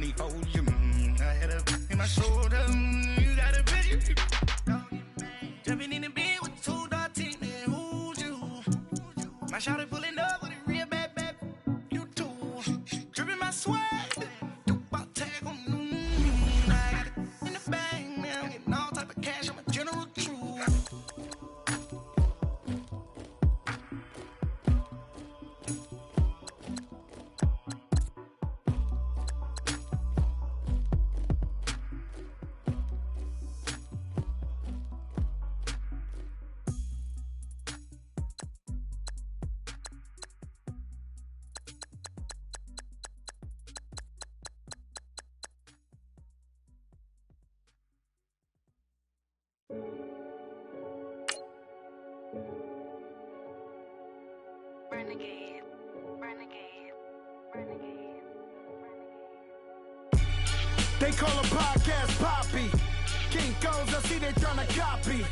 me hold you. I had a in my shoulder. You got a bitch. Jumping in the bed with 2 dark teeth, man. Who's you? My shawty pulling up with a real bad. You too. Dripping my swag. About tag on noon. I got it in the bag, man. I'm getting all type of cash. I'm a general true. Renegade, renegade, renegade, They call a podcast Poppy. Kinkos, I see they tryna copy.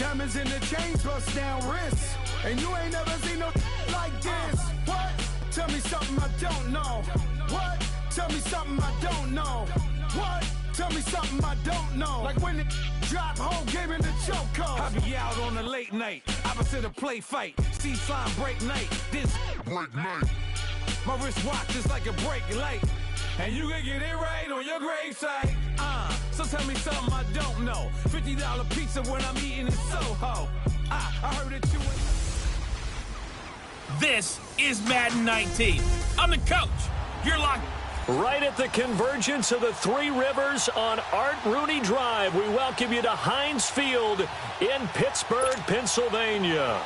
Diamonds in the chains, bust down wrists. And you ain't never seen no like this. What? Tell me something I don't know. What? Tell me something I don't know. What? Tell me something I don't know. Like when it drop, whole game in the chokehold. I be out on a late night, opposite a play fight. See sign break night, this break night. My wristwatch is like a brake light. And you can get it right on your gravesite. So tell me something I don't know. $50 pizza when I'm eating in Soho. I heard that you were... This is Madden 19. I'm the coach. You're locked. Right at the convergence of the Three Rivers on Art Rooney Drive, we welcome you to Heinz Field in Pittsburgh, Pennsylvania.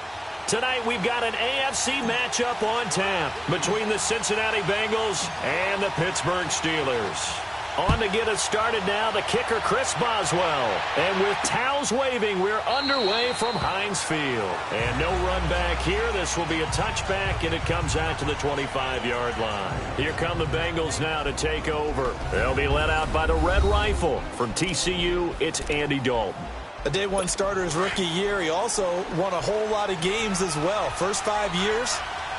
Tonight, we've got an AFC matchup on tap between the Cincinnati Bengals and the Pittsburgh Steelers. On to get us started now, the kicker, Chris Boswell. And with towels waving, we're underway from Heinz Field. And no run back here. This will be a touchback, and it comes out to the 25-yard line. Here come the Bengals now to take over. They'll be led out by the Red Rifle. From TCU, it's Andy Dalton. A day one starter his rookie year. He also won a whole lot of games as well. First 5 years,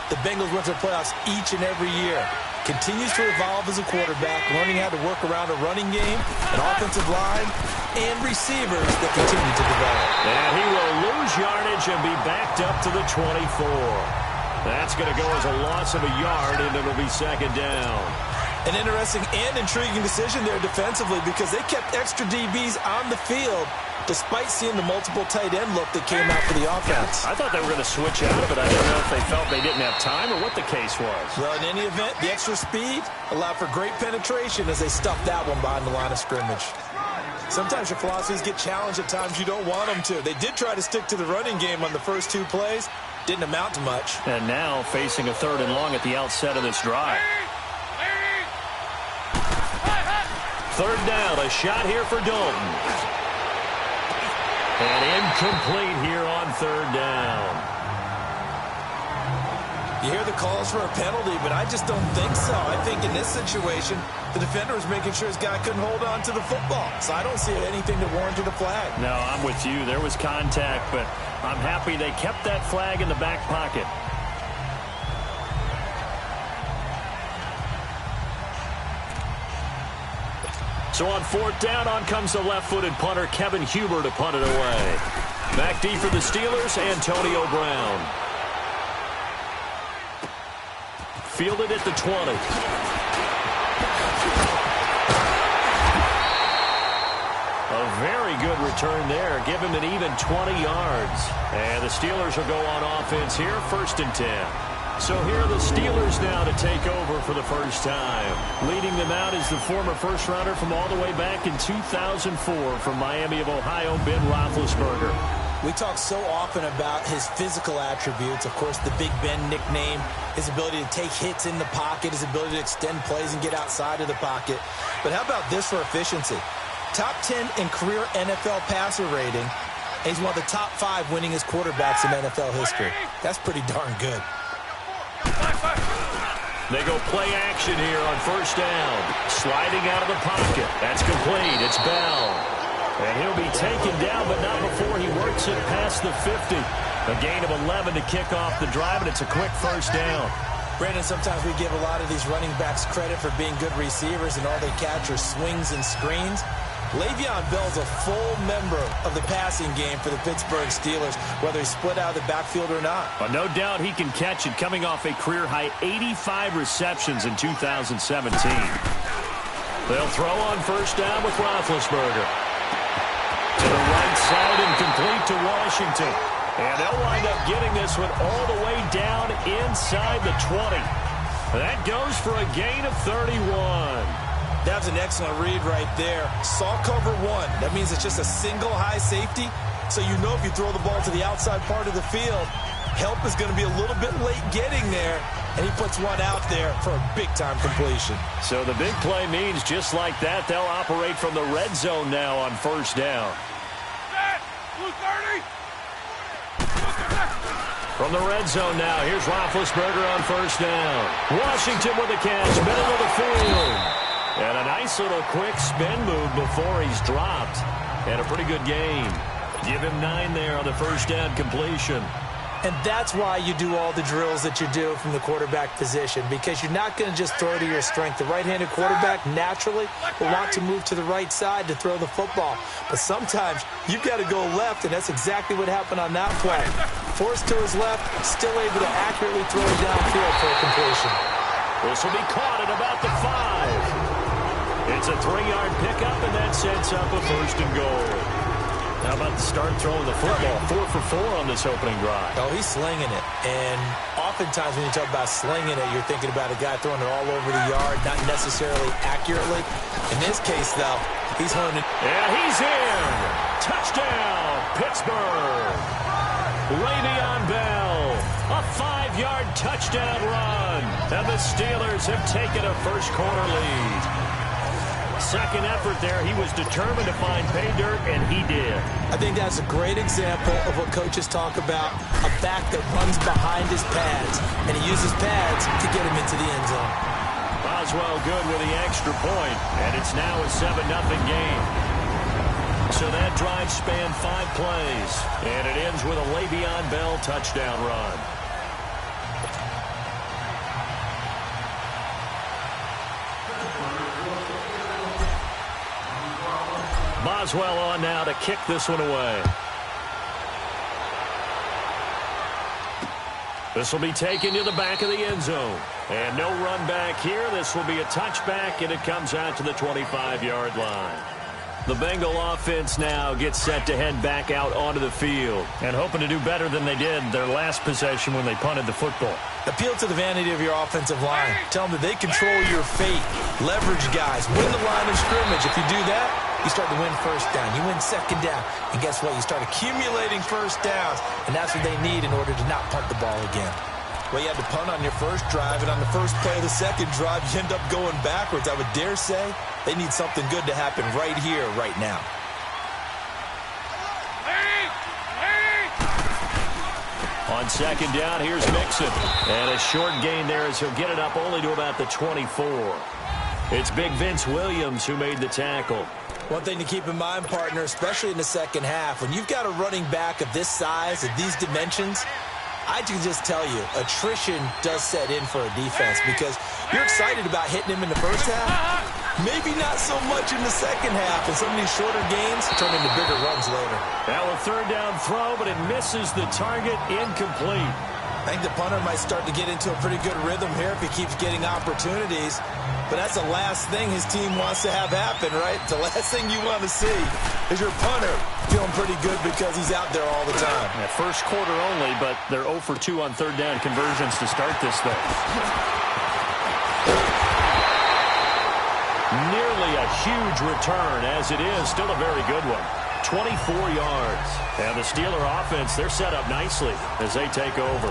the Bengals went to the playoffs each and every year. Continues to evolve as a quarterback, learning how to work around a running game, an offensive line, and receivers that continue to develop. And he will lose yardage and be backed up to the 24. That's going to go as a loss of a yard, and it'll be second down. An interesting and intriguing decision there defensively because they kept extra DBs on the field despite seeing the multiple tight end look that came out for the offense. I thought they were going to switch out of it. I didn't know if they felt they didn't have time or what the case was. Well, in any event, the extra speed allowed for great penetration as they stuffed that one behind the line of scrimmage. Sometimes your philosophies get challenged at times you don't want them to. They did try to stick to the running game on the first 2 plays. Didn't amount to much. And now facing a 3rd and long at the outset of this drive. 3rd down, a shot here for Dalton. And incomplete here on 3rd down. You hear the calls for a penalty, but I just don't think so. I think in this situation, the defender was making sure his guy couldn't hold on to the football. So I don't see anything that warranted a flag. No, I'm with you. There was contact, but I'm happy they kept that flag in the back pocket. So on 4th down, on comes the left-footed punter, Kevin Huber, to punt it away. Back deep for the Steelers, Antonio Brown. Fielded at the 20. A very good return there. Give him an even 20 yards. And the Steelers will go on offense here, 1st and 10. So here are the Steelers now to take over for the first time. Leading them out is the former first-rounder from all the way back in 2004 from Miami of Ohio, Ben Roethlisberger. We talk so often about his physical attributes. Of course, the Big Ben nickname, his ability to take hits in the pocket, his ability to extend plays and get outside of the pocket. But how about this for efficiency? Top 10 in career NFL passer rating. And he's one of the top 5 winningest quarterbacks in NFL history. That's pretty darn good. They go play action here on 1st down. Sliding out of the pocket. That's complete. It's Bell. And he'll be taken down, but not before he works it past the 50. A gain of 11 to kick off the drive, and it's a quick 1st down. Brandon, sometimes we give a lot of these running backs credit for being good receivers, and all they catch are swings and screens. Le'Veon Bell's a full member of the passing game for the Pittsburgh Steelers, whether he's split out of the backfield or not. Well, no doubt he can catch it, coming off a career-high 85 receptions in 2017. They'll throw on first down with Roethlisberger. To the right side and complete to Washington. And they'll wind up getting this one all the way down inside the 20. That goes for a gain of 31. That's an excellent read right there. Saw cover one. That means it's just a single high safety. So you know if you throw the ball to the outside part of the field, help is going to be a little bit late getting there. And he puts one out there for a big-time completion. So the big play means just like that, they'll operate from the red zone now on first down. From the red zone now, here's Roethlisberger on first down. Washington with the catch, middle of the field. And a nice little quick spin move before he's dropped. And a pretty good gain. Give him 9 there on the first down completion. And that's why you do all the drills that you do from the quarterback position, because you're not going to just throw to your strength. The right-handed quarterback naturally will want to move to the right side to throw the football. But sometimes you've got to go left, and that's exactly what happened on that play. Forced to his left, still able to accurately throw it downfield for a completion. This will be caught at about the 5. It's a 3-yard pickup, and that sets up a first and goal. How about the start throwing the football? 4 for 4 on this opening drive. Oh, he's slinging it. And oftentimes when you talk about slinging it, you're thinking about a guy throwing it all over the yard, not necessarily accurately. In this case, though, he's honing it. Yeah, he's in. Touchdown, Pittsburgh. Le'Veon Bell, a 5-yard touchdown run. And the Steelers have taken a first-quarter lead. Second effort there, he was determined to find pay dirt, and he did. I think that's a great example of what coaches talk about, a back that runs behind his pads, and he uses pads to get him into the end zone. Boswell good with the extra point, and it's now a 7-0 game. So that drive spanned 5 plays, and it ends with a Le'Veon Bell touchdown run. Boswell on now to kick this one away. This will be taken to the back of the end zone. And no run back here. This will be a touchback, and it comes out to the 25-yard line. The Bengal offense now gets set to head back out onto the field and hoping to do better than they did their last possession when they punted the football. Appeal to the vanity of your offensive line. Tell them that they control your fate. Leverage guys. Win the line of scrimmage. If you do that, you start to win first down. You win second down. And guess what? You start accumulating first downs. And that's what they need in order to not punt the ball again. Well, you had to punt on your first drive, and on the first play of the second drive, you end up going backwards. I would dare say they need something good to happen right here, right now. On second down, here's Mixon. And a short gain there as he'll get it up only to about the 24. It's Big Vince Williams who made the tackle. One thing to keep in mind, partner, especially in the second half, when you've got a running back of this size, of these dimensions, I can just tell you, attrition does set in for a defense because you're excited about hitting him in the first half. Maybe not so much in the second half, and some of these shorter gains turn into bigger runs later. Now a third down throw, but it misses the target, incomplete. I think the punter might start to get into a pretty good rhythm here if he keeps getting opportunities. But that's the last thing his team wants to have happen, right? The last thing you want to see is your punter feeling pretty good because he's out there all the time. Yeah, first quarter only, but they're 0 for 2 on third down conversions to start this thing. Nearly a huge return, as it is. Still a very good one. 24 yards. And the Steeler offense, they're set up nicely as they take over.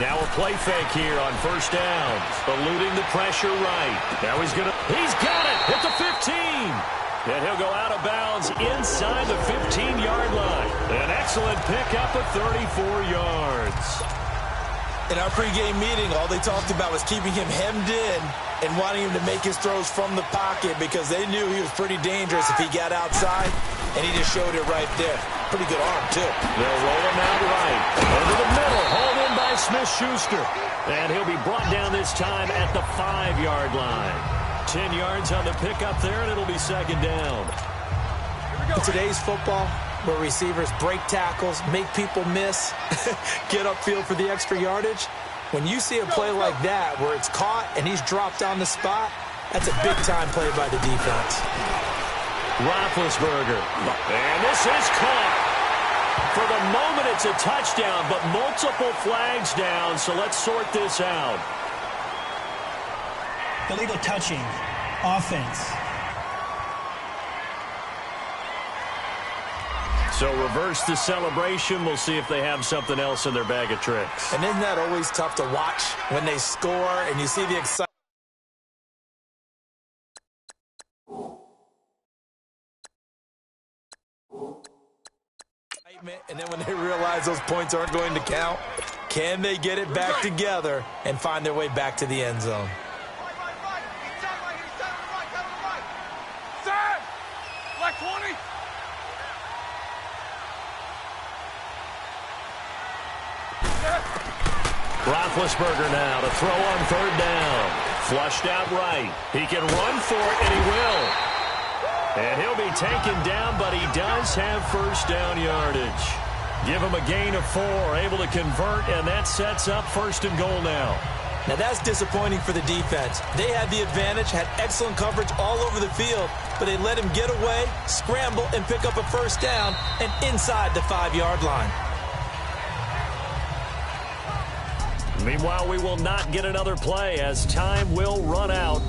Now a play fake here on first down. Eluding the pressure right. Now he's got it at the 15. And he'll go out of bounds inside the 15-yard line. An excellent pickup of 34 yards. In our pregame meeting, all they talked about was keeping him hemmed in and wanting him to make his throws from the pocket because they knew he was pretty dangerous if he got outside, and he just showed it right there. Pretty good arm, too. They'll roll him out right. Over the middle, hauled in by Smith-Schuster. And he'll be brought down this time at the 5-yard line. 10 yards on the pickup there, and it'll be second down. In today's football, where receivers break tackles, make people miss, get upfield for the extra yardage, when you see a play like that where it's caught and he's dropped on the spot, that's a big-time play by the defense. Roethlisberger. And this is caught. For the moment, it's a touchdown, but multiple flags down, so let's sort this out. Illegal touching. Offense. So reverse the celebration. We'll see if they have something else in their bag of tricks. And isn't that always tough to watch when they score and you see the excitement? And then when they realize those points aren't going to count, can they get it back together and find their way back to the end zone? Like 20. Roethlisberger now to throw on third down. Flushed out right. He can run for it, and he will. And he'll be taken down, but he does have first down yardage. Give him a gain of 4, able to convert, and that sets up first and goal now. Now that's disappointing for the defense. They had the advantage, had excellent coverage all over the field, but they let him get away, scramble, and pick up a first down, and inside the 5-yard line. Meanwhile, we will not get another play as time will run out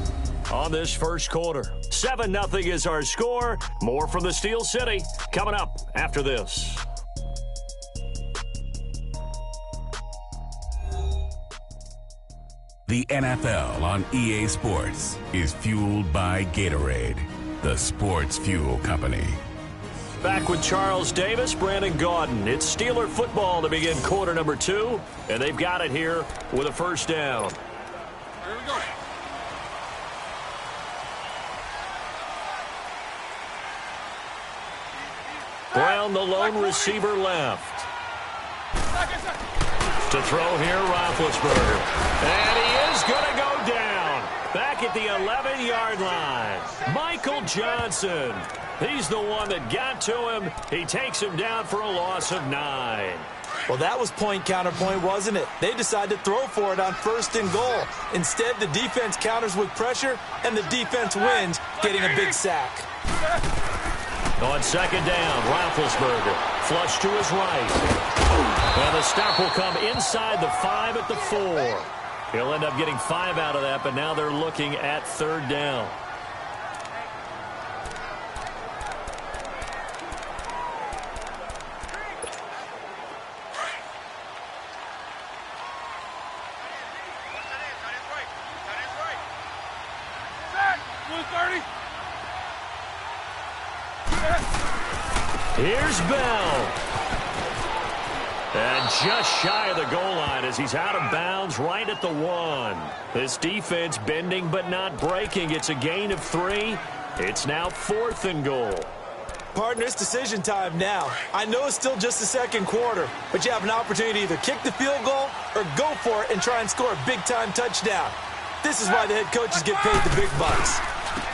on this first quarter. 7-0 is our score. More from the Steel City coming up after this. The NFL on EA Sports is fueled by Gatorade, the sports fuel company. Back with Charles Davis, Brandon Gaudin. It's Steeler football to begin quarter number 2, and they've got it here with a first down. Here we go. Brown, the lone receiver left. To throw here, Roethlisberger. And he is going to go down. Back at the 11-yard line. Michael Johnson. He's the one that got to him. He takes him down for a loss of 9. Well, that was point counterpoint, wasn't it? They decided to throw for it on first and goal. Instead, the defense counters with pressure, and the defense wins, getting a big sack. On second down, Roethlisberger. Flush to his right. And the stop will come inside the 5 at the 4. He'll end up getting 5 out of that, but now they're looking at third down. Here's Bell. And just shy of the goal line as he's out of bounds right at the 1. This defense bending but not breaking. It's a gain of 3. It's now 4th and goal. Partner, it's decision time now. I know it's still just the second quarter, but you have an opportunity to either kick the field goal or go for it and try and score a big-time touchdown. This is why the head coaches get paid the big bucks.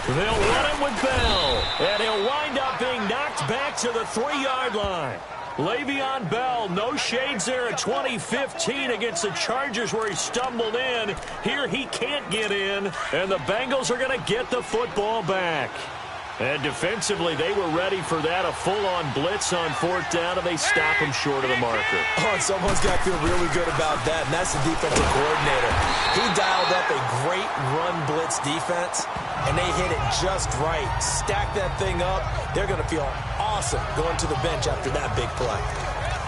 They'll run it with Bell, and he'll wind up being knocked back to the 3-yard line. Le'Veon Bell, no shades there at 2015 against the Chargers where he stumbled in. Here he can't get in, and the Bengals are going to get the football back. And defensively, they were ready for that, a full-on blitz on 4th down, and they stop him short of the marker. Oh, and someone's got to feel really good about that, and that's the defensive coordinator. He dialed up a great run blitz defense, and they hit it just right. Stack that thing up. They're going to feel awesome going to the bench after that big play.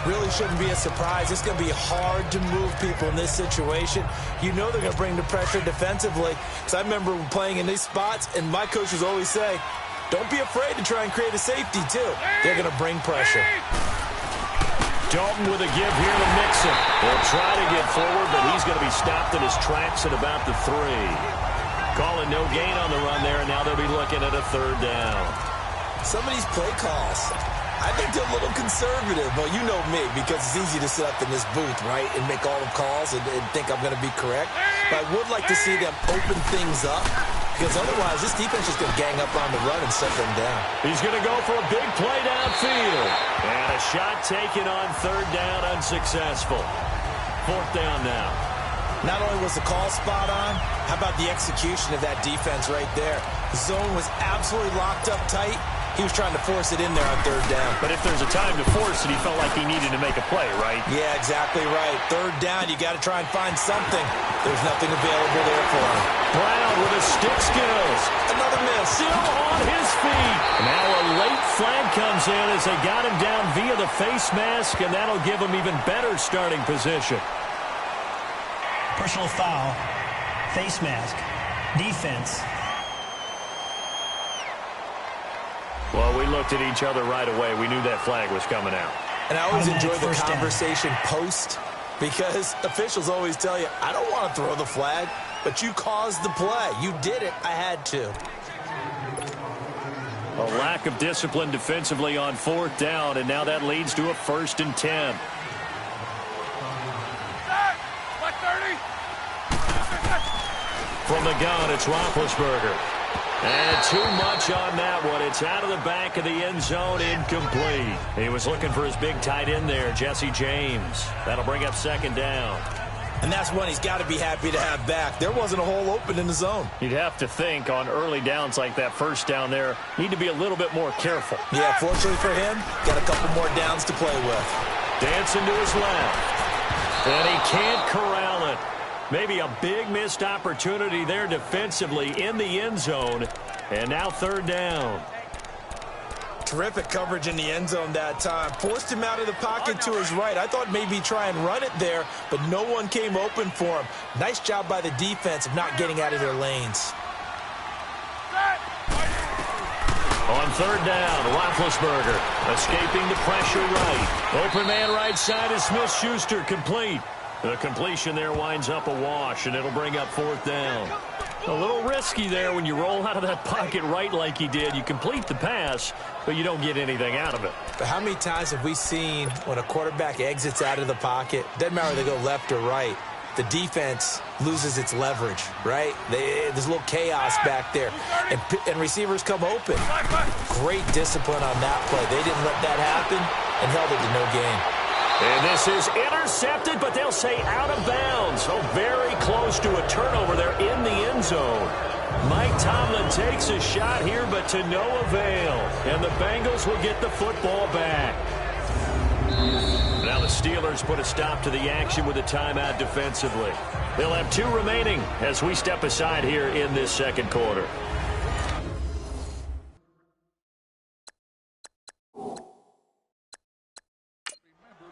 Really shouldn't be a surprise. It's going to be hard to move people in this situation. You know they're going to bring the pressure defensively. Because I remember playing in these spots, and my coaches always say, don't be afraid to try and create a safety, too. They're going to bring pressure. Dalton with a give here to Mixon. He'll try to get forward, but he's going to be stopped in his tracks at about the 3. Calling no gain on the run there, and now they'll be looking at a 3rd down. Some of these play calls, I think they're a little conservative, but you know me, because it's easy to sit up in this booth, right, and make all the calls and think I'm going to be correct. But I would like to see them open things up, because otherwise this defense is going to gang up on the run and set them down. He's going to go for a big play downfield. And a shot taken on 3rd down, unsuccessful. 4th down now. Not only was the call spot on, how about the execution of that defense right there? The zone was absolutely locked up tight. He was trying to force it in there on 3rd down. But if there's a time to force it, he felt like he needed to make a play, right? Yeah, exactly right. 3rd down, you got to try and find something. There's nothing available there for him. Brown with his stick skills. Another miss. Still on his feet. Now a late flag comes in as they got him down via the face mask, and that'll give him even better starting position. Personal foul, face mask, defense. Well, we looked at each other right away. We knew that flag was coming out. And I always enjoy the First down. conversation post, because officials always tell you, I don't want to throw the flag, but you caused the play. You did it. I had to. A lack of discipline defensively on 4th down, and now that leads to a 1st and 10. From the gun, it's Roethlisberger. And too much on that one. It's out of the back of the end zone, incomplete. He was looking for his big tight end there, Jesse James. That'll bring up 2nd down. And that's one he's got to be happy to have back. There wasn't a hole open in the zone. You'd have to think on early downs like that 1st down there, need to be a little bit more careful. Yeah, fortunately for him, got a couple more downs to play with. Dancing to his left. And he can't corral it. Maybe a big missed opportunity there defensively in the end zone. And now 3rd down. Terrific coverage in the end zone that time. Forced him out of the pocket to his right. I thought maybe try and run it there, but no one came open for him. Nice job by the defense of not getting out of their lanes. On 3rd down, Roethlisberger escaping the pressure right. Open man right side is Smith-Schuster, complete. The completion there winds up a wash, and it'll bring up 4th down. A little risky there when you roll out of that pocket right like he did. You complete the pass, but you don't get anything out of it. But how many times have we seen when a quarterback exits out of the pocket, doesn't matter whether they go left or right, the defense loses its leverage, right? There's a little chaos back there, and receivers come open. Great discipline on that play. They didn't let that happen and held it to no gain. And this is intercepted, but they'll say out of bounds. So very close to a turnover there in the end zone. Mike Tomlin takes a shot here, but to no avail. And the Bengals will get the football back. Now the Steelers put a stop to the action with a timeout defensively. They'll have 2 remaining as we step aside here in this 2nd quarter.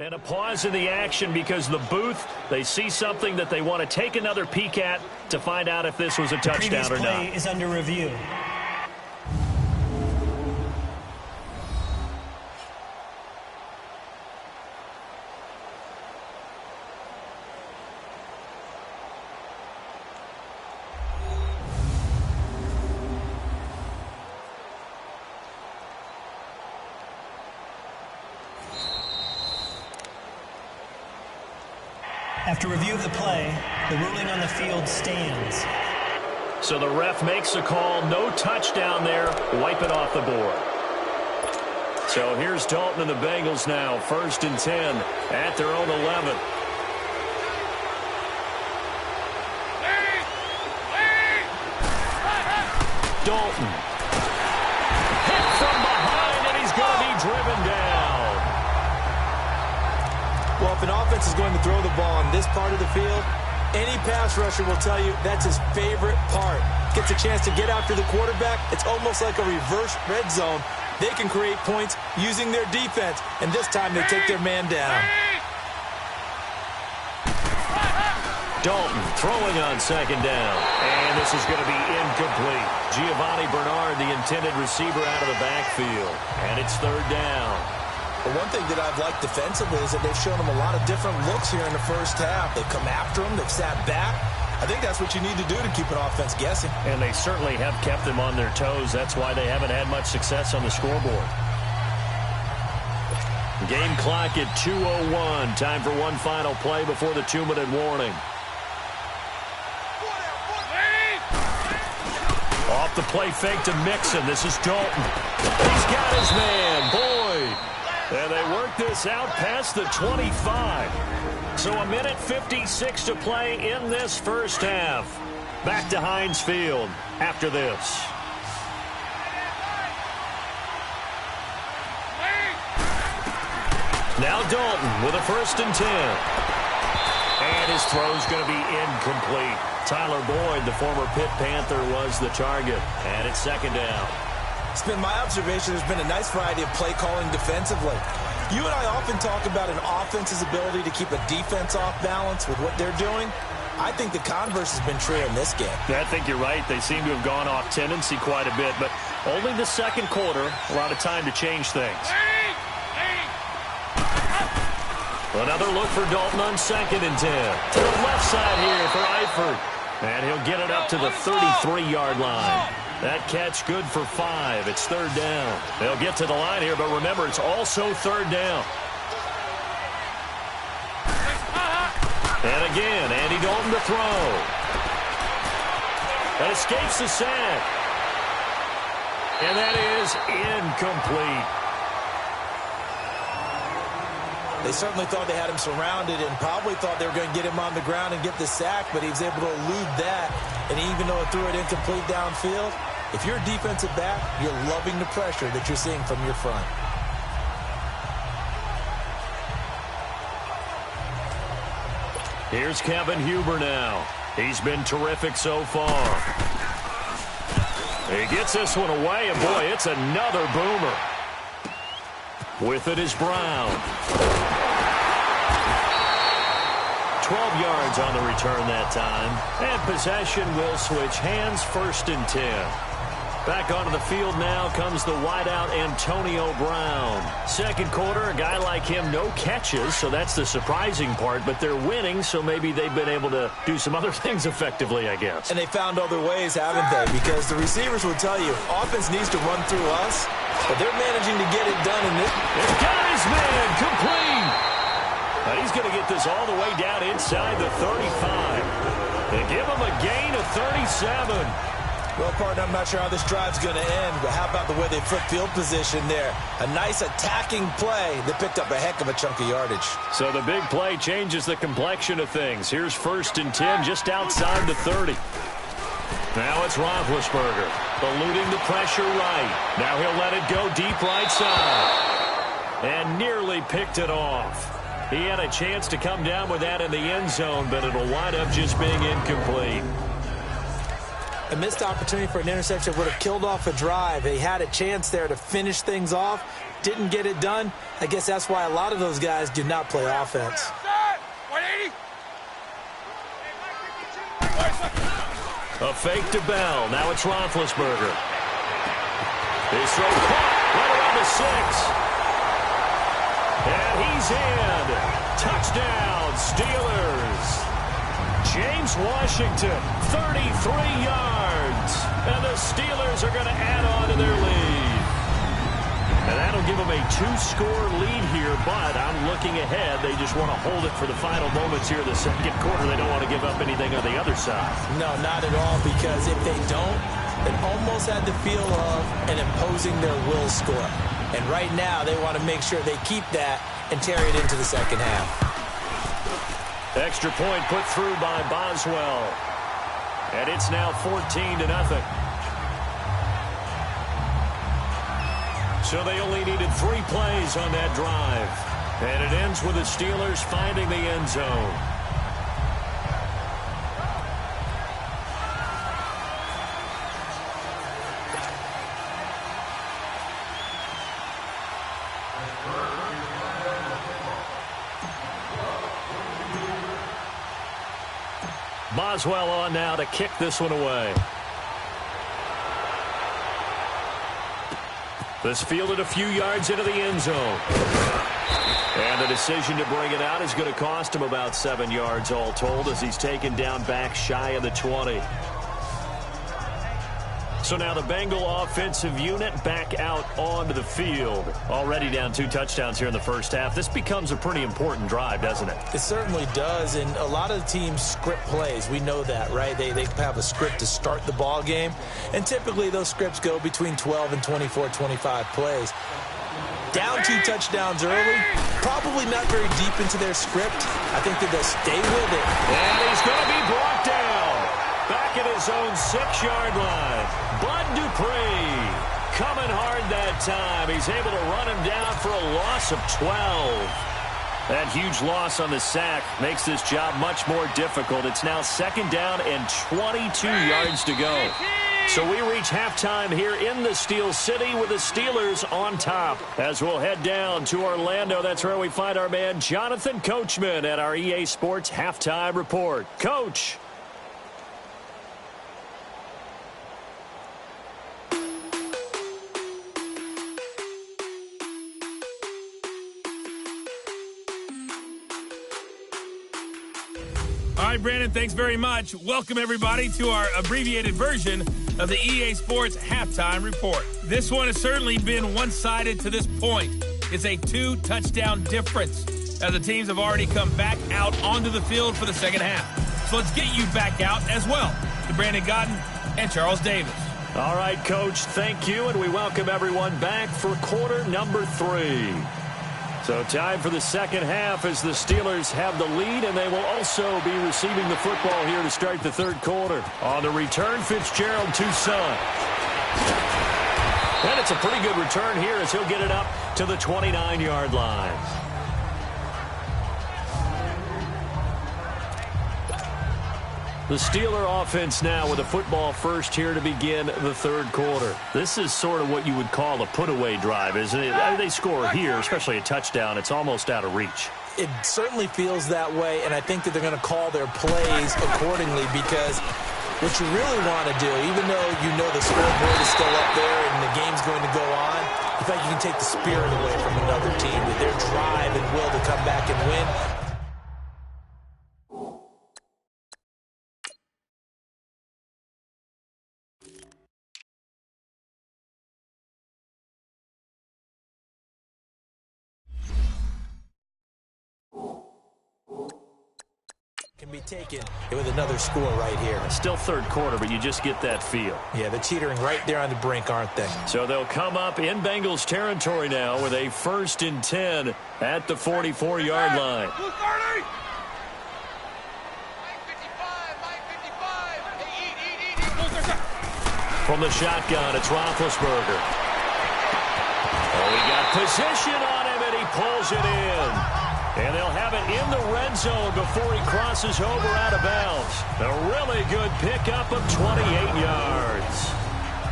And a pause in the action because the booth, they see something that they want to take another peek at to find out if this was a touchdown or not. The previous play is under review. After review of the play, the ruling on the field stands. So the ref makes a call, no touchdown there, wipe it off the board. So here's Dalton and the Bengals now, 1st and 10 at their own 11. Dalton. Hit from behind, and he's going to be driven down. Well, if an offense is going to throw the ball on this part of the field, any pass rusher will tell you that's his favorite part. Gets a chance to get after the quarterback. It's almost like a reverse red zone. They can create points using their defense, and this time they take their man down. Dalton throwing on 2nd down. And this is going to be incomplete. Giovanni Bernard, the intended receiver, out of the backfield. And it's 3rd down. But one thing that I've liked defensively is that they've shown them a lot of different looks here in the first half. They've come after them. They've sat back. I think that's what you need to do to keep an offense guessing. And they certainly have kept them on their toes. That's why they haven't had much success on the scoreboard. Game clock at 2:01. Time for one final play before the 2-minute warning. Off the play fake to Mixon. This is Dalton. He's got his man, Boyd. And they work this out past the 25. So 1:56 to play in this first half. Back to Heinz Field after this. Now Dalton with a 1st and 10. And his throw's going to be incomplete. Tyler Boyd, the former Pitt Panther, was the target. And it's 2nd down. It's been my observation there's been a nice variety of play calling defensively. You and I often talk about an offense's ability to keep a defense off balance with what they're doing. I think the converse has been true in this game. I think you're right. They seem to have gone off tendency quite a bit, but only the second quarter, a lot of time to change things. Another look for Dalton on 2nd and 10. To the left side here for Eifert. And he'll get it up to the 33-yard line. That catch good for 5. It's 3rd down. They'll get to the line here, but remember, it's also 3rd down. And again, Andy Dalton to throw. That escapes the sack. And that is incomplete. They certainly thought they had him surrounded and probably thought they were going to get him on the ground and get the sack, but he was able to elude that. And even though it threw it incomplete downfield, if you're a defensive back, you're loving the pressure that you're seeing from your front. Here's Kevin Huber now. He's been terrific so far. He gets this one away, and boy, it's another boomer. With it is Brown. 12 yards on the return that time. And possession will switch hands, 1st and 10. Back onto the field now comes the wideout Antonio Brown. Second quarter, a guy like him, no catches, so that's the surprising part. But they're winning, so maybe they've been able to do some other things effectively, I guess. And they found other ways, haven't they? Because the receivers will tell you, offense needs to run through us, but they're managing to get it done in this. It's got his man, complete. Now he's going to get this all the way down inside the 35. And give him a gain of 37. Well, partner, I'm not sure how this drive's going to end, but how about the way they flip field position there? A nice attacking play that picked up a heck of a chunk of yardage. So the big play changes the complexion of things. Here's 1st and 10 just outside the 30. Now it's Roethlisberger, eluding the pressure right. Now he'll let it go deep right side. And nearly picked it off. He had a chance to come down with that in the end zone, but it'll wind up just being incomplete. A missed opportunity for an interception would have killed off a drive. They had a chance there to finish things off. Didn't get it done. I guess that's why a lot of those guys do not play offense. A fake to Bell. Now it's Roethlisberger. His throw caught right around the 6. And he's in. Touchdown, Steelers. James Washington, 33 yards. And the Steelers are going to add on to their lead. And that'll give them a 2-score lead here, but I'm looking ahead. They just want to hold it for the final moments here in the second quarter. They don't want to give up anything on the other side. No, not at all, because if they don't, it almost had the feel of an imposing their will score. And right now, they want to make sure they keep that and carry it into the second half. Extra point put through by Boswell. And it's now 14-0. So they only needed 3 plays on that drive. And it ends with the Steelers finding the end zone. Boswell on now to kick this one away. This fielded a few yards into the end zone. And the decision to bring it out is going to cost him about 7 yards all told as he's taken down back shy of the 20. So now the Bengal offensive unit back out onto the field. Already down 2 touchdowns here in the first half. This becomes a pretty important drive, doesn't it? It certainly does, and a lot of the teams script plays. We know that, right? They have a script to start the ball game, and typically those scripts go between 12 and 24, 25 plays. Down 2 touchdowns early, probably not very deep into their script. I think that they'll stay with it. And he's going to be brought down. Back at his own 6-yard line. Bud Dupree coming hard that time. He's able to run him down for a loss of 12. That huge loss on the sack makes this job much more difficult. It's now 2nd down and 22 yards to go. So we reach halftime here in the Steel City with the Steelers on top. As we'll head down to Orlando, that's where we find our man Jonathan Coachman at our EA Sports Halftime Report. Coach. All right, Brandon, thanks very much. Welcome, everybody, to our abbreviated version of the EA Sports Halftime Report. This one has certainly been one-sided to this point. It's a 2-touchdown difference as the teams have already come back out onto the field for the second half. So let's get you back out as well to Brandon Godden and Charles Davis. All right, Coach, thank you, and we welcome everyone back for quarter number 3. So time for the second half as the Steelers have the lead, and they will also be receiving the football here to start the third quarter. On the return, Fitzgerald to Son. And it's a pretty good return here as he'll get it up to the 29-yard line. The Steeler offense now with a football first here to begin the third quarter. This is sort of what you would call a put-away drive, isn't it? They score here, especially a touchdown. It's almost out of reach. It certainly feels that way, and I think that they're going to call their plays accordingly because what you really want to do, even though you know the scoreboard is still up there and the game's going to go on, in fact, you can take the spirit away from another team with their drive and will to come back and win. Can be taken with another score right here. Still third quarter, but you just get that feel. Yeah, they're teetering right there on the brink, aren't they? So they'll come up in Bengals territory now with a 1st and 10 at the 44-yard line. From the shotgun, it's Roethlisberger. Oh, he got position on him, and he pulls it in. And they'll have it in the red zone before he crosses over out of bounds. A really good pickup of 28 yards.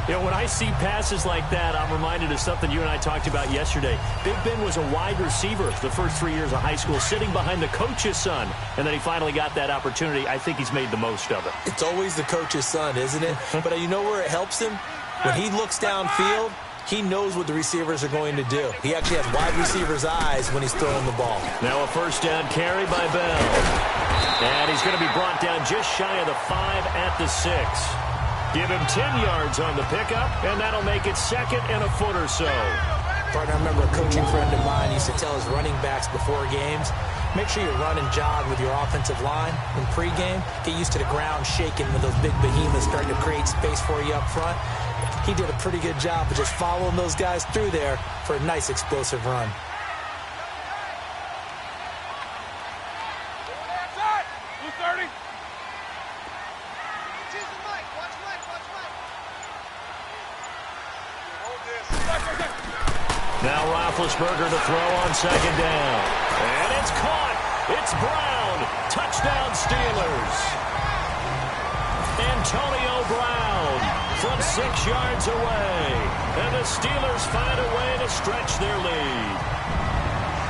You know, when I see passes like that, I'm reminded of something you and I talked about yesterday. Big Ben was a wide receiver the first 3 years of high school, sitting behind the coach's son. And then he finally got that opportunity. I think he's made the most of it. It's always the coach's son, isn't it? But you know where it helps him? When he looks downfield, he knows what the receivers are going to do. He actually has wide receivers' eyes when he's throwing the ball. Now a first down carry by Bell. And he's going to be brought down just shy of the 5 at the 6. Give him 10 yards on the pickup, and that'll make it 2nd and a foot or so. Partner, I remember a coaching friend of mine used to tell his running backs before games, make sure you run and jog with your offensive line in pregame. Get used to the ground shaking when those big behemoths starting to create space for you up front. He did a pretty good job of just following those guys through there for a nice explosive run. Now Roethlisberger to throw on 2nd down. And it's caught. It's Brown. Touchdown Steelers. Antonio Brown from 6 yards away. And the Steelers find a way to stretch their lead.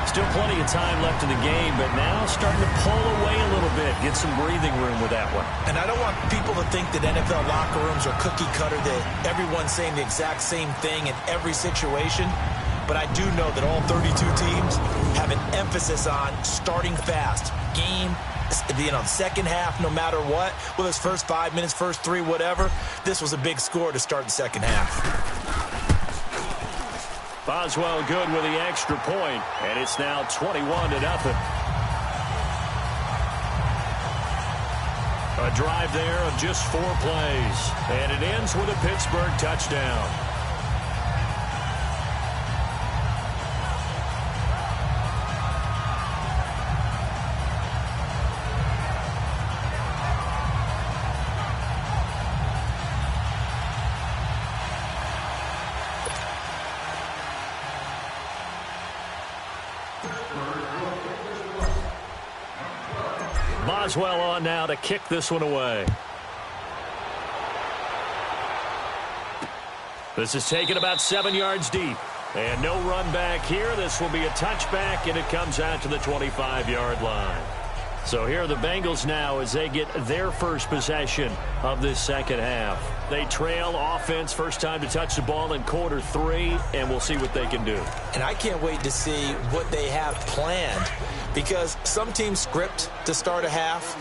Still plenty of time left in the game, but now starting to pull away a little bit. Get some breathing room with that one. And I don't want people to think that NFL locker rooms are cookie cutter, that everyone's saying the exact same thing in every situation. But I do know that all 32 teams have an emphasis on starting fast. Game, second half, no matter what. Whether it's first 5 minutes, first 3, whatever. This was a big score to start the second half. Boswell good with the extra point, and it's now 21-0. A drive there of just 4 plays, and it ends with a Pittsburgh touchdown. Boswell on now to kick this one away. This is taken about 7 yards deep. And no run back here. This will be a touchback, and it comes out to the 25-yard line. So here are the Bengals now as they get their first possession of this second half. They trail offense, first time to touch the ball in quarter 3, and we'll see what they can do. And I can't wait to see what they have planned, because some teams script to start a half.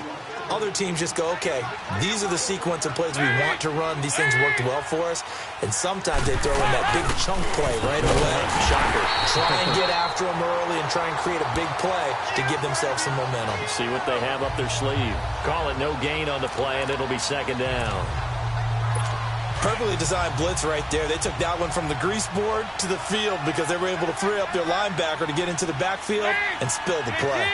Other teams just go, okay, these are the sequence of plays we want to run. These things worked well for us. And sometimes they throw in that big chunk play right away. Shocker. Try and get after them early and try and create a big play to give themselves some momentum. See what they have up their sleeve. Call it no gain on the play, and it'll be second down. Perfectly designed blitz right there. They took that one from the grease board to the field because they were able to free up their linebacker to get into the backfield and spill the play.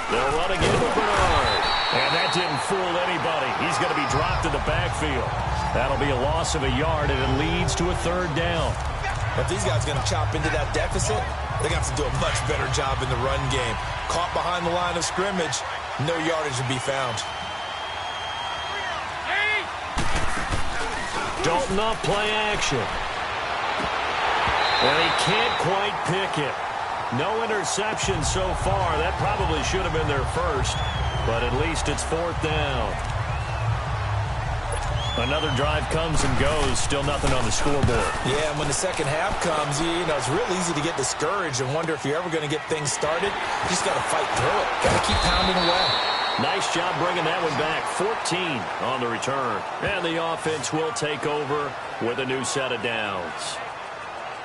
They'll run again with Bernard. And that didn't fool anybody. He's going to be dropped in the backfield. That'll be a loss of a yard, and it leads to a third down. If these guys are going to chop into that deficit, they're going to have to do a much better job in the run game. Caught behind the line of scrimmage, no yardage to be found. Dalton up, play action. And he can't quite pick it. No interception so far. That probably should have been their first, but at least it's fourth down. Another drive comes and goes. Still nothing on the scoreboard. Yeah, and when the second half comes, you know, it's real easy to get discouraged and wonder if you're ever going to get things started. You just got to fight through it. Got to keep pounding away. Nice job bringing that one back. 14 on the return. And the offense will take over with a new set of downs.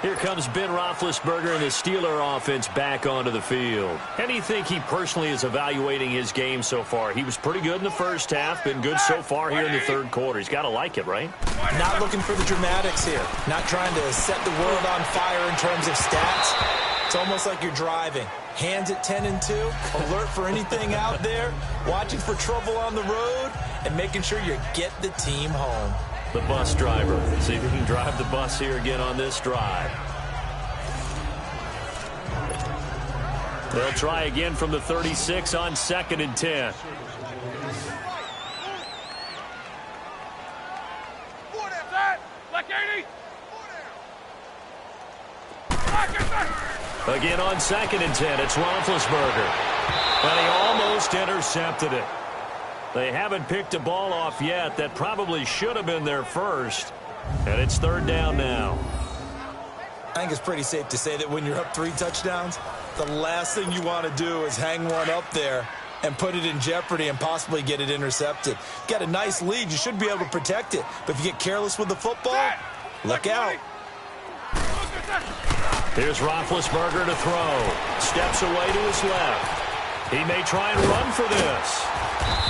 Here comes Ben Roethlisberger and the Steeler offense back onto the field. How do you think he personally is evaluating his game so far? He was pretty good in the first half, been good so far here in the third quarter. He's got to like it, right? Not looking for the dramatics here. Not trying to set the world on fire in terms of stats. It's almost like you're driving. Hands at 10 and 2, alert for anything out there, watching for trouble on the road, and making sure you get the team home. The bus driver. See if he can drive the bus here again on this drive. They'll try again from the 36 on 2nd and 10. Again on 2nd and 10, it's Roethlisberger. And he almost intercepted it. They haven't picked a ball off yet. That probably should have been their first. And it's third down now. I think it's pretty safe to say that when you're up 3 touchdowns, the last thing you want to do is hang one up there and put it in jeopardy and possibly get it intercepted. Got a nice lead. You should be able to protect it. But if you get careless with the football, look out. Here's Roethlisberger to throw. Steps away to his left. He may try and run for this.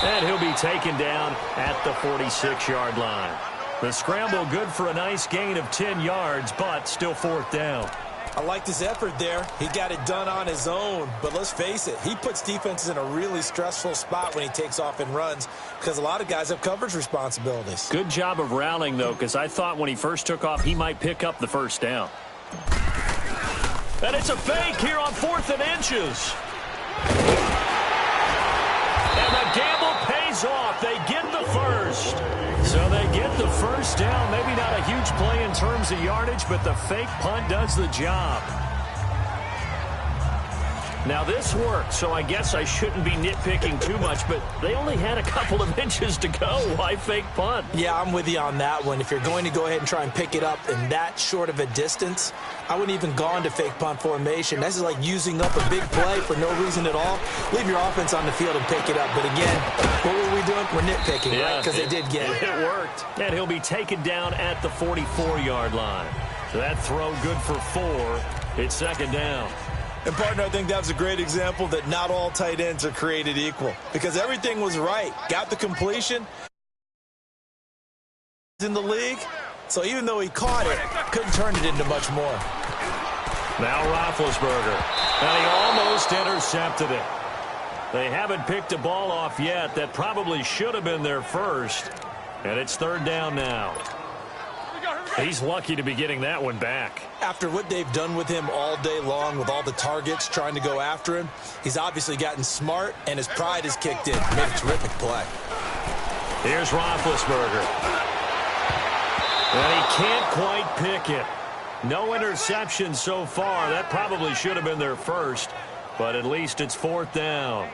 And he'll be taken down at the 46-yard line. The scramble good for a nice gain of 10 yards, but still fourth down. I liked his effort there. He got it done on his own. But let's face it, he puts defenses in a really stressful spot when he takes off and runs because a lot of guys have coverage responsibilities. Good job of rallying, though, because I thought when he first took off, he might pick up the first down. And it's a fake here on 4th and inches. And the gamble pays off. They get the first. So they get the first down. Maybe not a huge play in terms of yardage, but the fake punt does the job. Now this worked, so I guess I shouldn't be nitpicking too much, but they only had a couple of inches to go. Why fake punt? Yeah, I'm with you on that one. If you're going to go ahead and try and pick it up in that short of a distance, I wouldn't even go into fake punt formation. This is like using up a big play for no reason at all. Leave your offense on the field and pick it up. But again, what were we doing? We're nitpicking, right? Because they did get it. It worked. And he'll be taken down at the 44-yard line. So that throw good for 4. It's second down. And, partner, I think that was a great example that not all tight ends are created equal. Because everything was right. Got the completion in the league. So even though he caught it, couldn't turn it into much more. Now Roethlisberger. And he almost intercepted it. They haven't picked a ball off yet. That probably should have been their first. And it's third down now. He's lucky to be getting that one back. After what they've done with him all day long with all the targets trying to go after him, he's obviously gotten smart, and his pride has kicked in. Made a terrific play. Here's Roethlisberger. And he can't quite pick it. No interception so far. That probably should have been their first, but at least it's fourth down.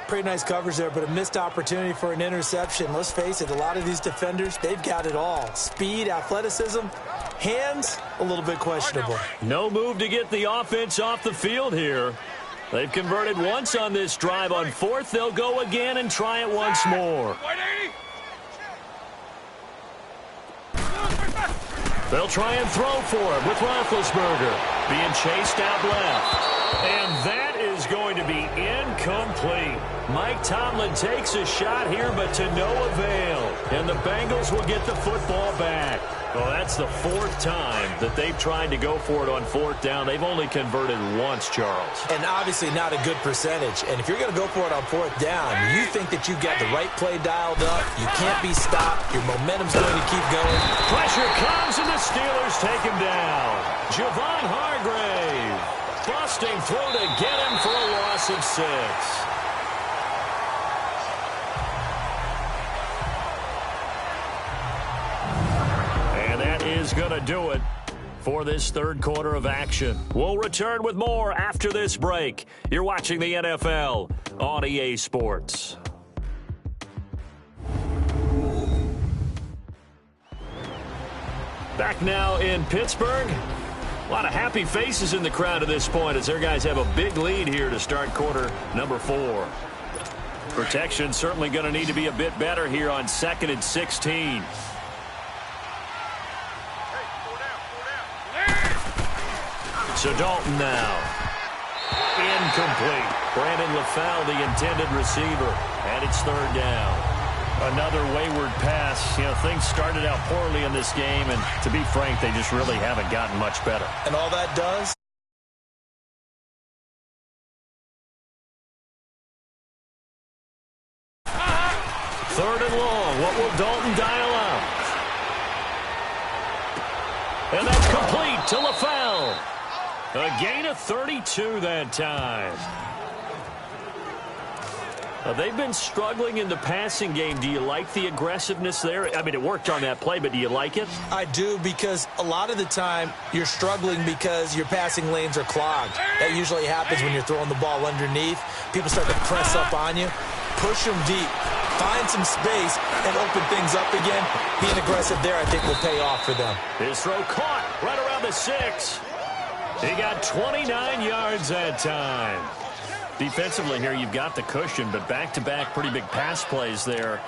Pretty nice coverage there, but a missed opportunity for an interception. Let's face it, a lot of these defenders, they've got it all. Speed, athleticism, hands, a little bit questionable. No move to get the offense off the field here. They've converted once on this drive. On fourth, they'll go again and try it once more. They'll try and throw for him with Roethlisberger being chased out left. And that is going to be incomplete. Mike Tomlin takes a shot here, but to no avail. And the Bengals will get the football back. Well, that's the fourth time that they've tried to go for it on fourth down. They've only converted once, Charles. And obviously not a good percentage. And if you're going to go for it on fourth down, you think that you've got the right play dialed up. You can't be stopped. Your momentum's going to keep going. Pressure comes, and the Steelers take him down. Javon Hargrave busting through to get him for a loss of 6. Is going to do it for this third quarter of action. We'll return with more after this break. You're watching the NFL on EA Sports. Back now in Pittsburgh. A lot of happy faces in the crowd at this point as their guys have a big lead here to start quarter number 4. Protection certainly going to need to be a bit better here on 2nd and 16. So Dalton now. Incomplete. Brandon LaFell, the intended receiver. And it's third down. Another wayward pass. You know, things started out poorly in this game, and to be frank, they just really haven't gotten much better. And all that does? Third and long. What will Dalton dial up? And that's complete to LaFell. A gain of 32 that time. They've been struggling in the passing game. Do you like the aggressiveness there? I mean, it worked on that play, but do you like it? I do, because a lot of the time you're struggling because your passing lanes are clogged. That usually happens when you're throwing the ball underneath. People start to press up on you. Push them deep. Find some space and open things up again. Being aggressive there, I think, will pay off for them. His throw caught right around the 6. He got 29 yards that time. Defensively here, you've got the cushion, but back-to-back pretty big pass plays there.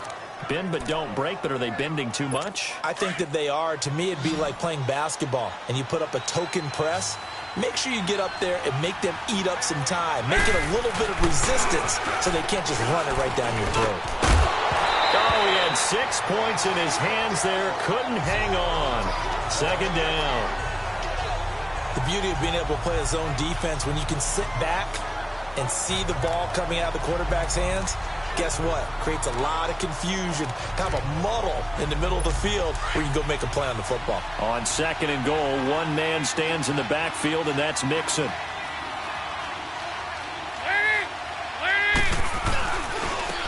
Bend but don't break, but are they bending too much? I think that they are. To me, it'd be like playing basketball, and you put up a token press. Make sure you get up there and make them eat up some time. Make it a little bit of resistance so they can't just run it right down your throat. Oh, he had 6 points in his hands there. Couldn't hang on. Second down. The beauty of being able to play a zone defense, when you can sit back and see the ball coming out of the quarterback's hands, guess what? Creates a lot of confusion, kind of a muddle in the middle of the field where you can go make a play on the football. On 2nd and goal, one man stands in the backfield, and that's Mixon.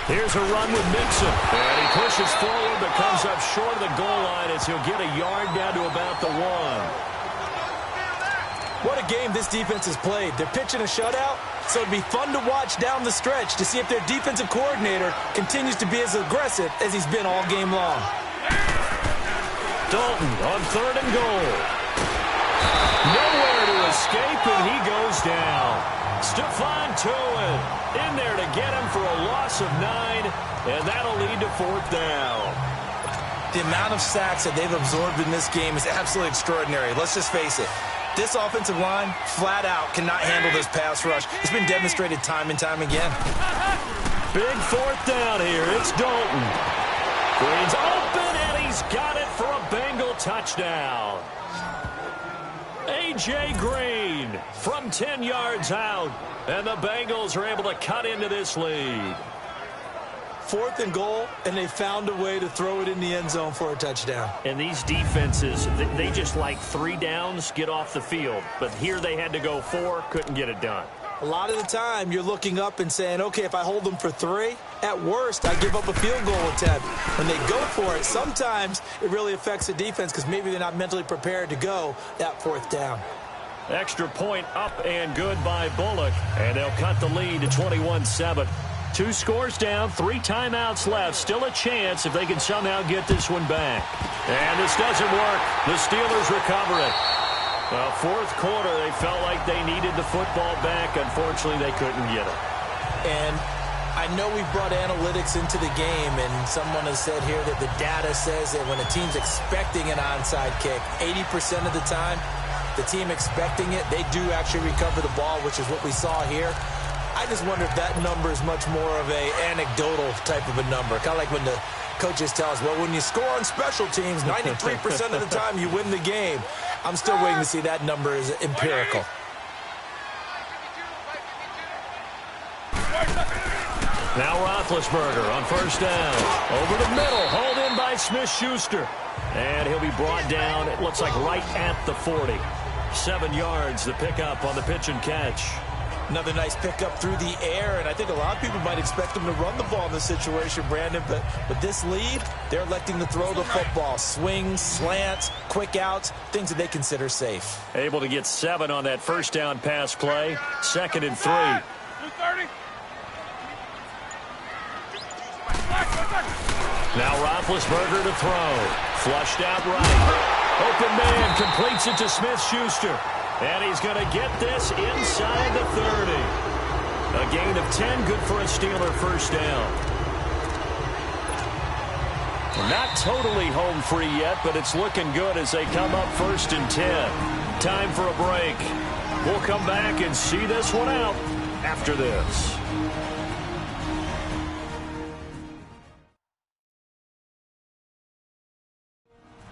Here's a run with Mixon. And he pushes forward but comes up short of the goal line as he'll get a yard down to about the 1. What a game this defense has played. They're pitching a shutout, so it'd be fun to watch down the stretch to see if their defensive coordinator continues to be as aggressive as he's been all game long. Dalton on 3rd and goal. Nowhere to escape, and he goes down. Stephon Tuitt in there to get him for a loss of 9, and that'll lead to 4th down. The amount of sacks that they've absorbed in this game is absolutely extraordinary. Let's just face it. This offensive line, flat out, cannot handle this pass rush. It's been demonstrated time and time again. Big 4th down here. It's Dalton. Green's open, and he's got it for a Bengal touchdown. A.J. Green from 10 yards out, and the Bengals are able to cut into this lead. 4th and goal, and they found a way to throw it in the end zone for a touchdown. And these defenses, they just like 3 downs, get off the field. But here they had to go 4, couldn't get it done. A lot of the time, you're looking up and saying, okay, if I hold them for 3, at worst, I give up a field goal attempt. When they go for it, sometimes it really affects the defense because maybe they're not mentally prepared to go that 4th down. Extra point up and good by Bullock, and they'll cut the lead to 21-7. 2 scores down, 3 timeouts left. Still a chance if they can somehow get this one back. And this doesn't work. The Steelers recover it. Well, 4th quarter, they felt like they needed the football back. Unfortunately, they couldn't get it. And I know we brought analytics into the game, and someone has said here that the data says that when a team's expecting an onside kick, 80% of the time, the team expecting it, they do actually recover the ball, which is what we saw here. I just wonder if that number is much more of a anecdotal type of a number. Kind of like when the coaches tell us, well, when you score on special teams, 93% of the time you win the game. I'm still waiting to see that number is empirical. Now Roethlisberger on 1st down. Over the middle, hauled in by Smith-Schuster. And he'll be brought down, it looks like right at the 40. 7 yards, the pickup on the pitch and catch. Another nice pickup through the air, and I think a lot of people might expect them to run the ball in this situation, Brandon, but with this lead, they're electing to throw the football. Swings, slants, quick outs, things that they consider safe. Able to get 7 on that 1st down pass play. 2nd and 3. 230. Now Roethlisberger to throw. Flushed out right. Open man completes it to Smith-Schuster. And he's going to get this inside the 30. A gain of 10, good for a Steeler 1st down. Not totally home free yet, but it's looking good as they come up 1st and 10. Time for a break. We'll come back and see this one out after this.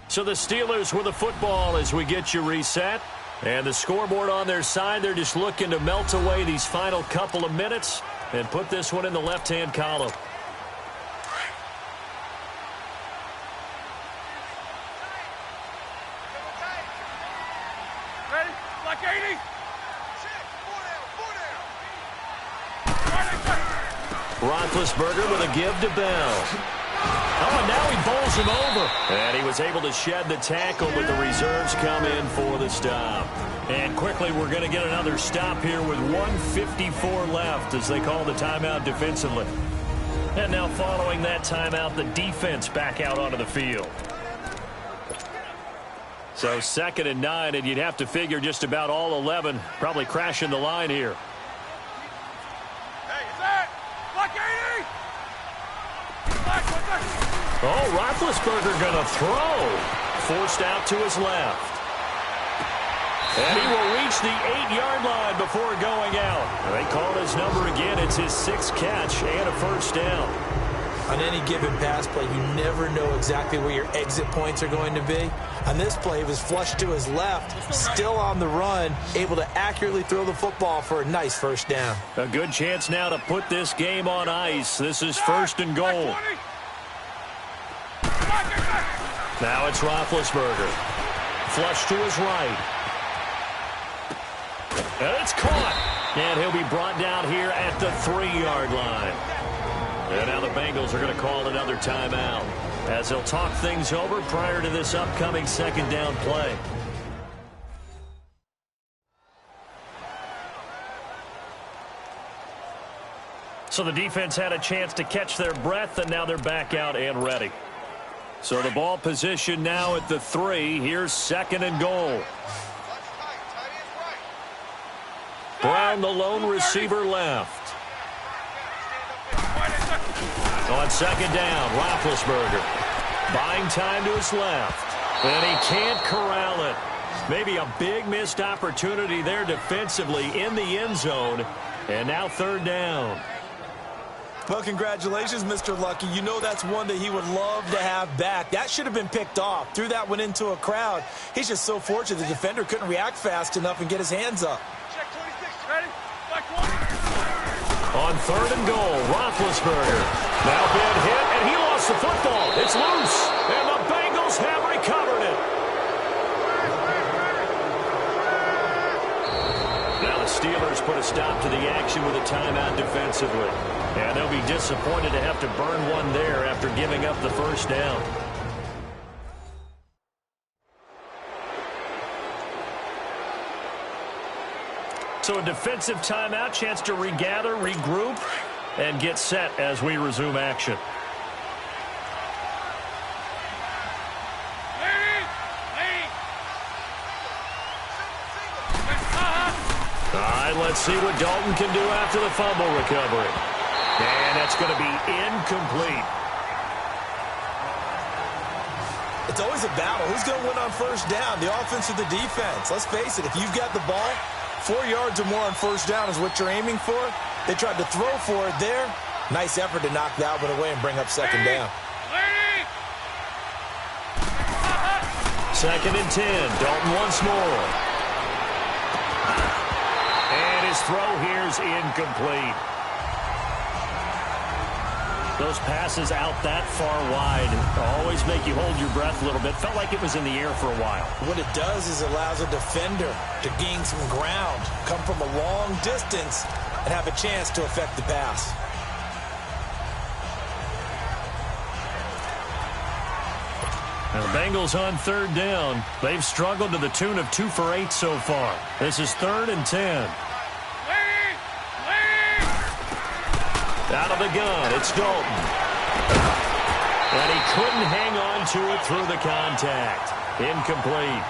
So the Steelers with the football as we get you reset. And the scoreboard on their side, they're just looking to melt away these final couple of minutes and put this one in the left-hand column. Ready? Like 80. Roethlisberger with a give to Bell. Oh, and now he bowls him over. And he was able to shed the tackle, but the reserves come in for the stop. And quickly, we're going to get another stop here with 1:54 left as they call the timeout defensively. And now following that timeout, the defense back out onto the field. So 2nd and 9, and you'd have to figure just about all 11 probably crashing the line here. Hey, is that? Like 80. Oh, Roethlisberger going to throw. Forced out to his left. And he will reach the 8-yard line before going out. They call his number again. It's his 6th catch and a 1st down. On any given pass play, you never know exactly where your exit points are going to be. On this play, he was flushed to his left, still on the run, able to accurately throw the football for a nice 1st down. A good chance now to put this game on ice. This is 1st and goal. Now it's Roethlisberger. Flush to his right. And it's caught. And he'll be brought down here at the 3-yard line. And now the Bengals are going to call another timeout as they'll talk things over prior to this upcoming 2nd down play. So the defense had a chance to catch their breath, and now they're back out and ready. So the ball position now at the 3. Here's 2nd and goal. Brown, the lone receiver, left. On 2nd down, Roethlisberger. Buying time to his left. And he can't corral it. Maybe a big missed opportunity there defensively in the end zone. And now 3rd down. Well, congratulations, Mr. Lucky. You know that's one that he would love to have back. That should have been picked off. Threw that one into a crowd. He's just so fortunate the defender couldn't react fast enough and get his hands up. Check 26, ready? Like one. On 3rd and goal, Roethlisberger. Now been hit, and he lost the football. It's loose, and the Bengals have recovered it. Now the Steelers put a stop to the action with a timeout defensively. And they'll be disappointed to have to burn one there after giving up the 1st down. So a defensive timeout, chance to regather, regroup, and get set as we resume action. All right, let's see what Dalton can do after the fumble recovery. And that's going to be incomplete. It's always a battle. Who's going to win on 1st down, the offense or the defense? Let's face it, if you've got the ball, 4 yards or more on 1st down is what you're aiming for. They tried to throw for it there. Nice effort to knock that one away and bring up 2nd down. 2nd and 10. Dalton once more. And his throw here's incomplete. Those passes out that far wide always make you hold your breath a little bit. Felt like it was in the air for a while. What it does is allows a defender to gain some ground, come from a long distance, and have a chance to affect the pass. Now the Bengals on 3rd down. They've struggled to the tune of 2 for 8 so far. This is 3rd and 10. Out of the gun, it's Dalton. And he couldn't hang on to it through the contact. Incomplete.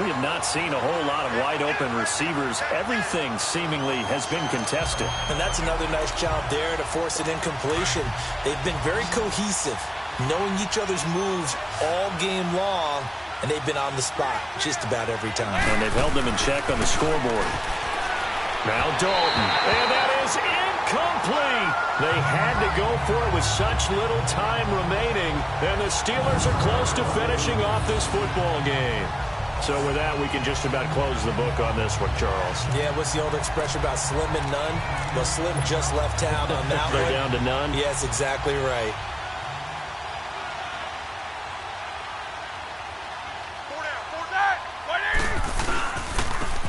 We have not seen a whole lot of wide-open receivers. Everything seemingly has been contested. And that's another nice job there to force an incompletion. They've been very cohesive, knowing each other's moves all game long, and they've been on the spot just about every time. And they've held them in check on the scoreboard. Now Dalton, and that is incomplete. They had to go for it with such little time remaining, and the Steelers are close to finishing off this football game. So with that, we can just about close the book on this one, Charles. Yeah, what's the old expression about slim and none? Well, Slim just left town on that one. They're down to none? Yes, exactly right.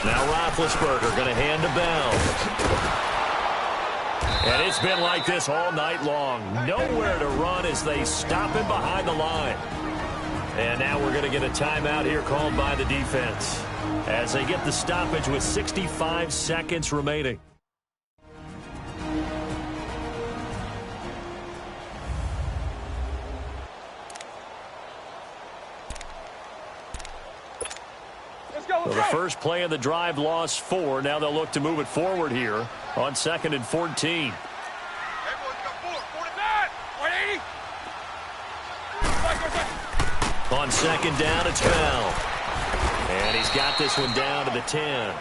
Now Roethlisberger going to hand to Bounds. And it's been like this all night long. Nowhere to run as they stop him behind the line. And now we're going to get a timeout here called by the defense as they get the stoppage with 65 seconds remaining. So the first play of the drive lost 4. Now they'll look to move it forward here on 2nd and 14. On 2nd down, it's Bell. And he's got this one down to the 10.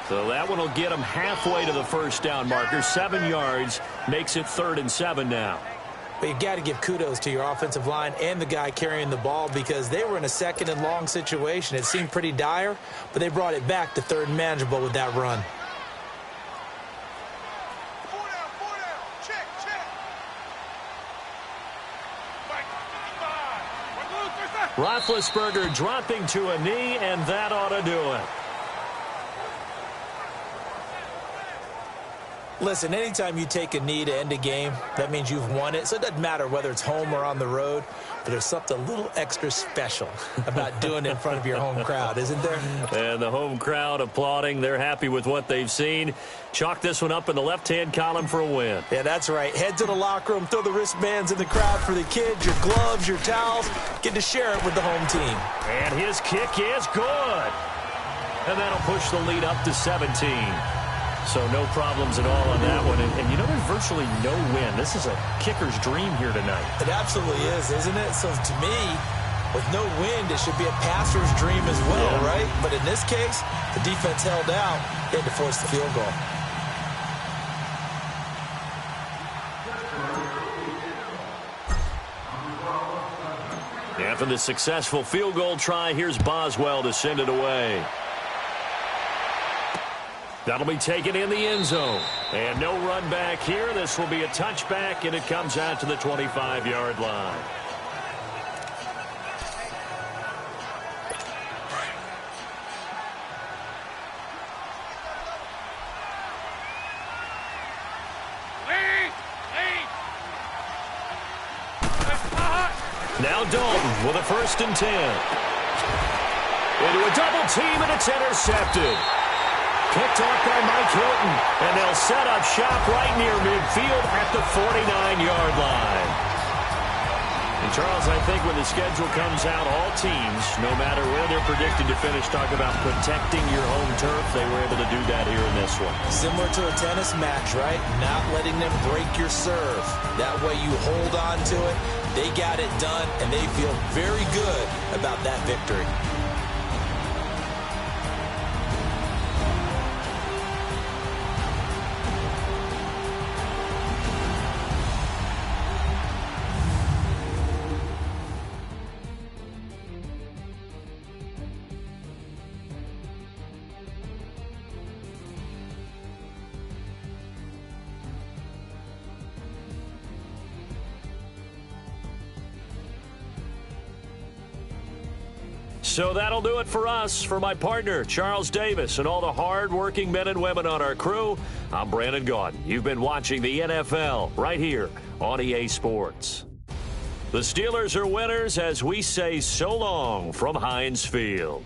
So that one will get him halfway to the 1st down marker. 7 yards makes it 3rd and 7 now. But you've got to give kudos to your offensive line and the guy carrying the ball because they were in a 2nd and long situation. It seemed pretty dire, but they brought it back to 3rd and manageable with that run. Roethlisberger dropping to a knee, and that ought to do it. Listen, anytime you take a knee to end a game, that means you've won it. So it doesn't matter whether it's home or on the road, but there's something a little extra special about doing it in front of your home crowd, isn't there? And the home crowd applauding. They're happy with what they've seen. Chalk this one up in the left-hand column for a win. Yeah, that's right. Head to the locker room, throw the wristbands in the crowd for the kids, your gloves, your towels. Get to share it with the home team. And his kick is good. And that'll push the lead up to 17. So no problems at all on that one. And you know, there's virtually no win. This is a kicker's dream here tonight. It absolutely is, isn't it? So to me, with no wind, it should be a passer's dream as well, right? But in this case, the defense held out. They had to force the field goal. After the successful field goal try, here's Boswell to send it away. That'll be taken in the end zone. And no run back here. This will be a touchback, and it comes out to the 25-yard line. Now Dalton with a 1st and 10. Into a double team, and it's intercepted. Picked off by Mike Hilton, and they'll set up shop right near midfield at the 49-yard line. And Charles, I think when the schedule comes out, all teams, no matter where they're predicted to finish, talk about protecting your home turf. They were able to do that here in this one. Similar to a tennis match, right? Not letting them break your serve. That way you hold on to it. They got it done, and they feel very good about that victory. So that'll do it for us. For my partner, Charles Davis, and all the hard-working men and women on our crew, I'm Brandon Gaudin. You've been watching the NFL right here on EA Sports. The Steelers are winners as we say so long from Heinz Field.